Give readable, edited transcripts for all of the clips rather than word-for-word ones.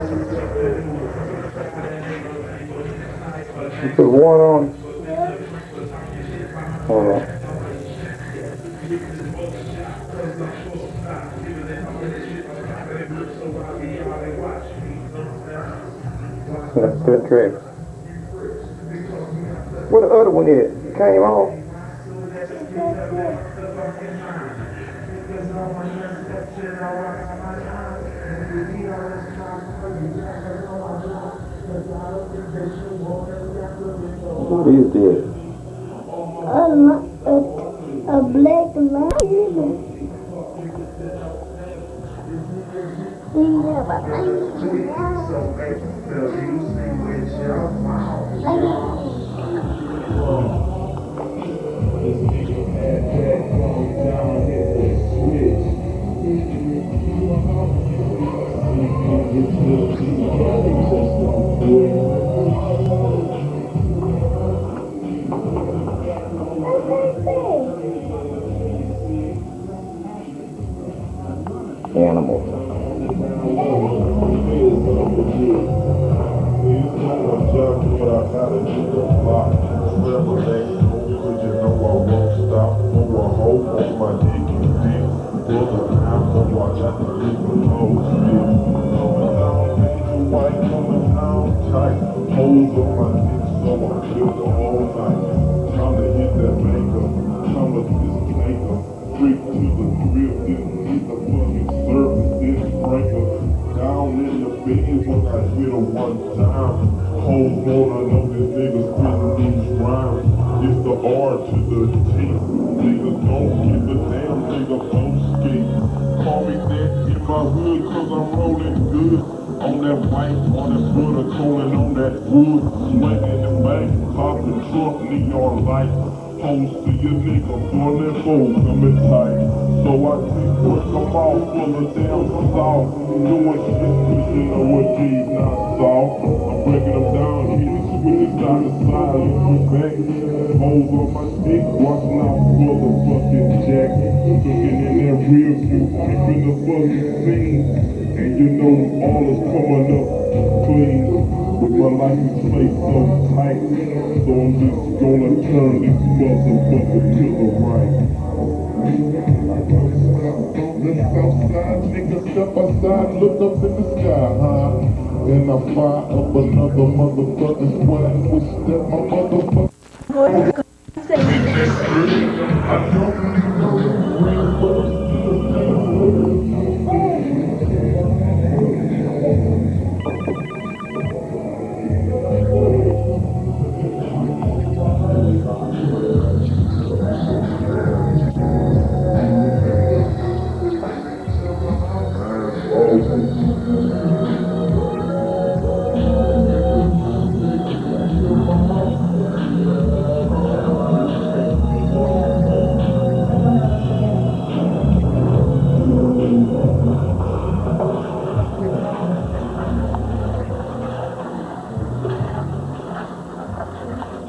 You put one on. Hold on. That's good trick. Where the other one is? It came off. What is this? A black lion. Animals.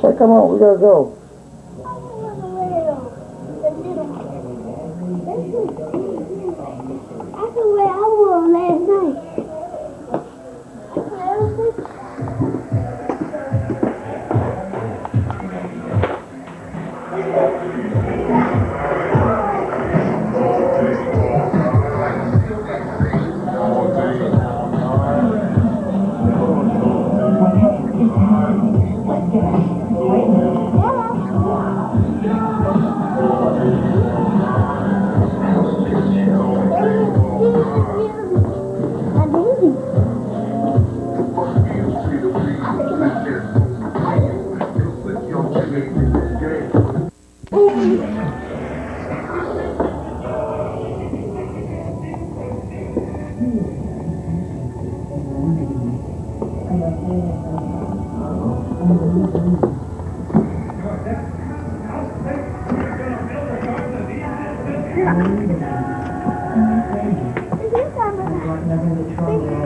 So come on, we gotta go. That's the way I was last night.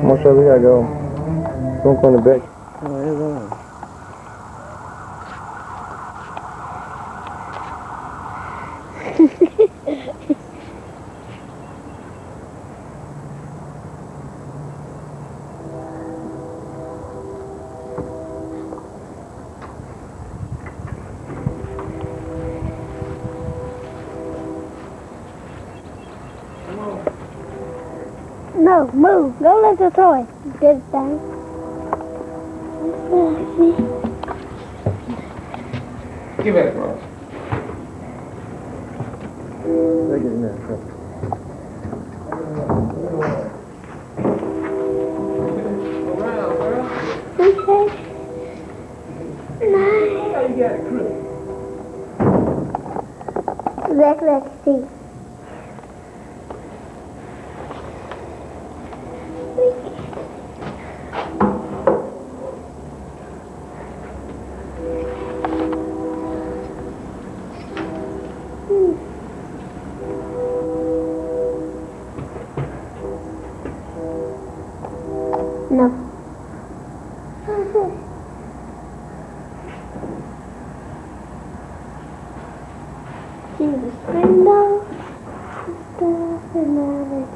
Come on, Shelly, we gotta go. Don't go in the back. No, move. Go lift the toy. Good thing. Give it a go. Take it in there. Around, girl. Okay. Nice. How you got it, Chris? Let's see. No. See the window. Stuff and everything.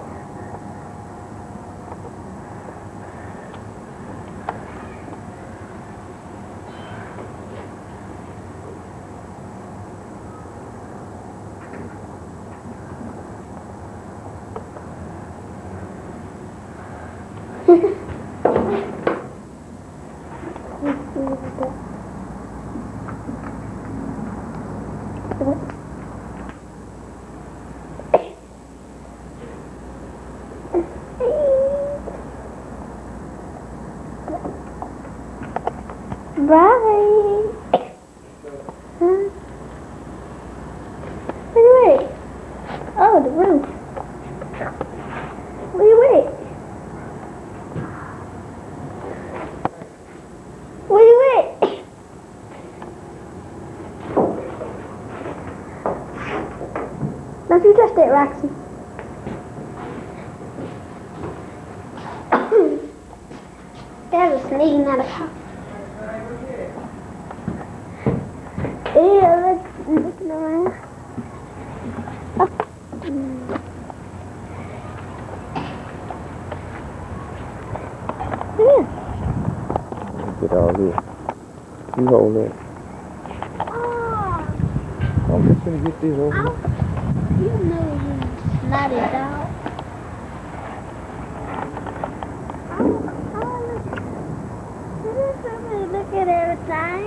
Bye. Huh? Where you at? Oh, the roof. Where you at? Where you at? Don't you touch that, Roxy. There's a sneaking out of the house. Yeah, let's looking around. Oh. Yeah. Get all this. You hold it. Oh, I'm just gonna get this over. you know you snotty dog. Look at everything.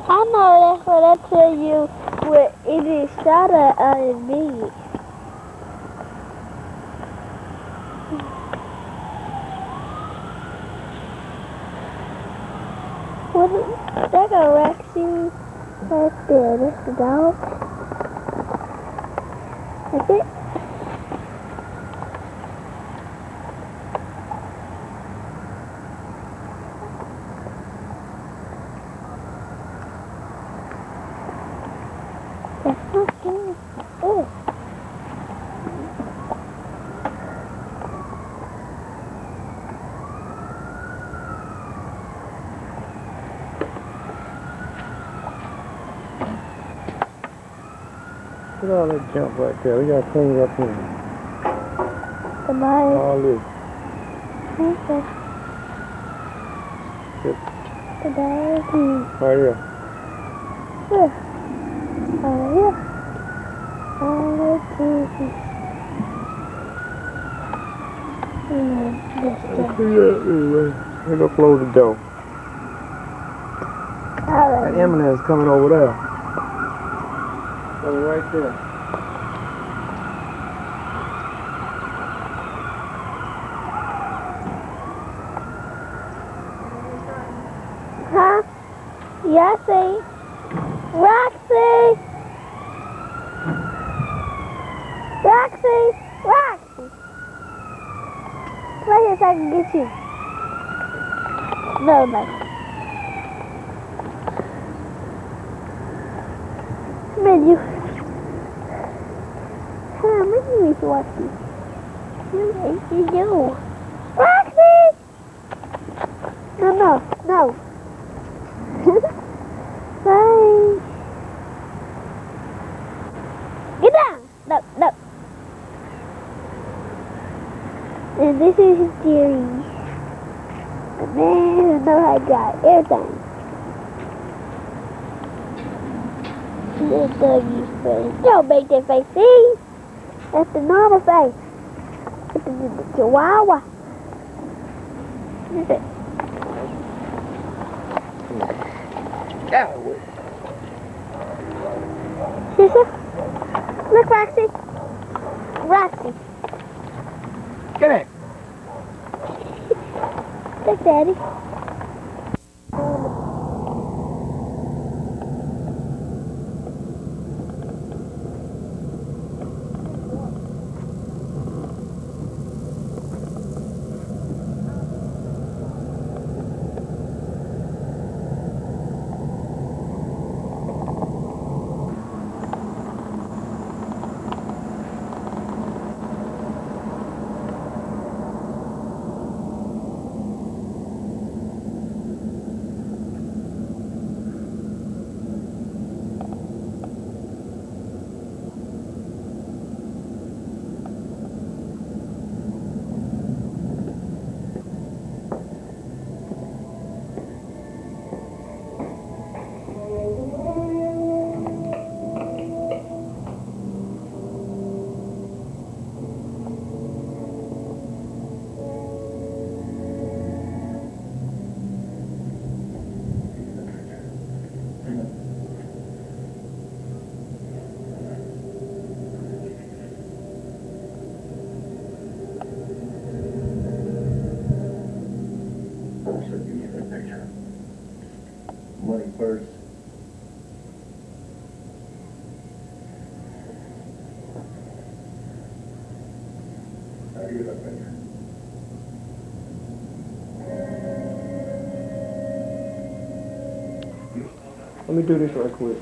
I know that's what I tell you when it is shot at me. What is that? A raccoon right there. That's the dog. That's it. That's not good. Oh. Look at all that junk right there. We gotta clean it up here. Goodbye. All this. Okay. Yep. Goodbye. Right here. Here. Here. We're gonna close the door. Alright. That ambulance coming over there. Coming right there. Huh? Yeah, I see. Roxy! Roxy! fast I can get you. No, no. Menu. Come with me, Roxy. You. Roxy! No. Bye. Get down! No. And this is Jerry. The man who knows how to drive everything. Little doggy face. Don't make that face, see? That's the normal face. That's the chihuahua. Look at Golly. Sister? Look, Roxy. Roxy. Get it. Look, Daddy. Money first. I'll give you that picture. Let me do this right quick.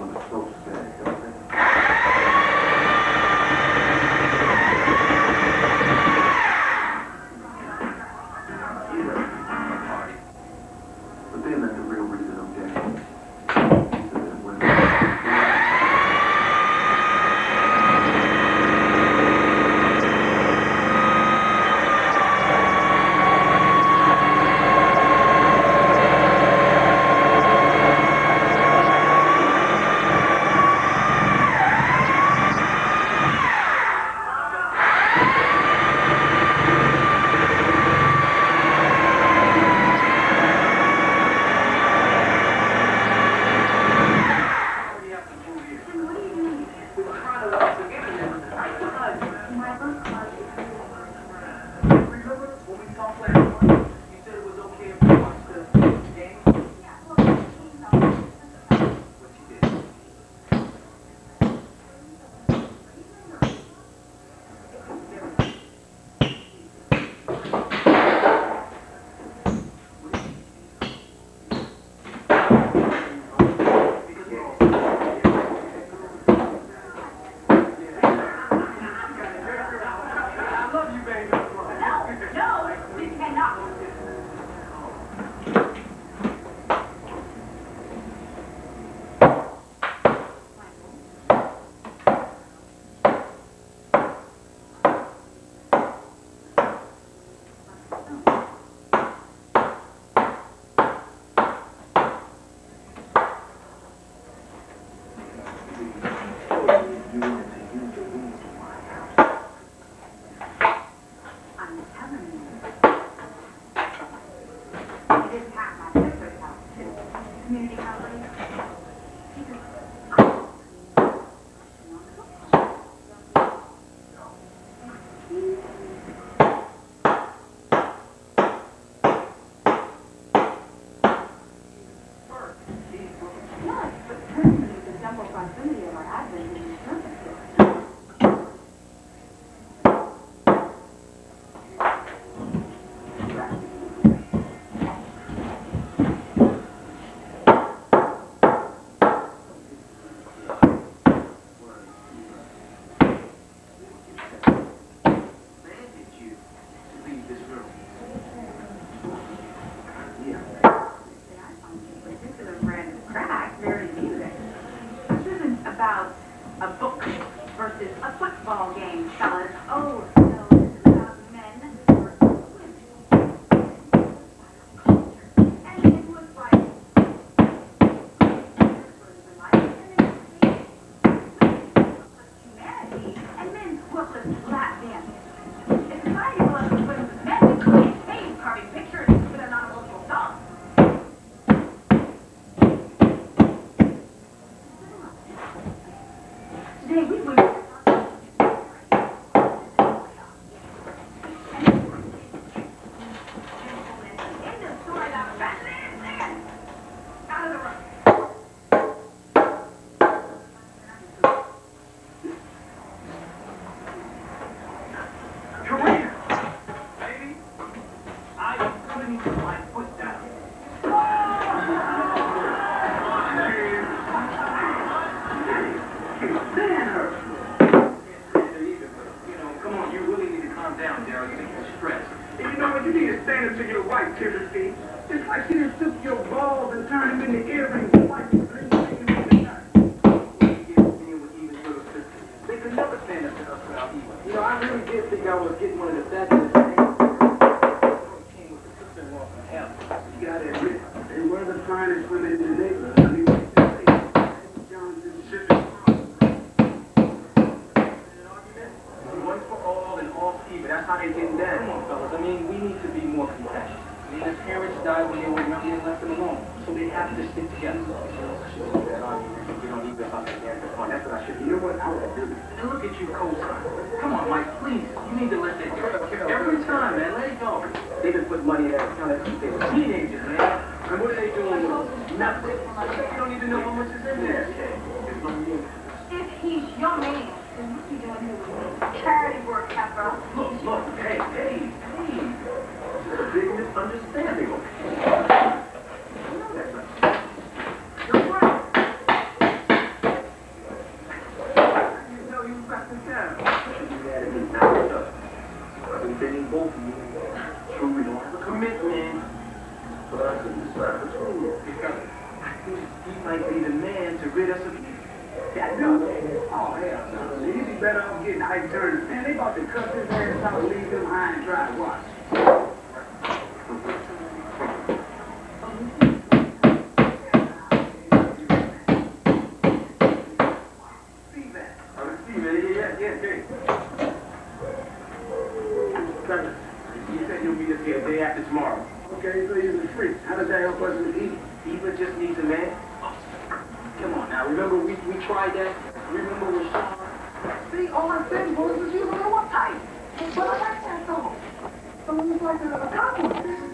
what the folks say, don't they? Party. But they let the real reason I'm dead. So that when if they need both of you. True, we don't have a commitment. But I couldn't decide between you. Because I think he might be the man to rid us of you. That dude? Oh, hell no. He'd be better off getting Ike Turner. Man, they about to cut his ass out and leave him high and dry to watch. You said you'll be just here the day after tomorrow. Okay, so he's a freak. How does that help us with eat? Eva just needs a man. Come on now, remember we tried that? Remember with Sean? See, all I said was you don't know what type. But I like that song. So it's like a compliment.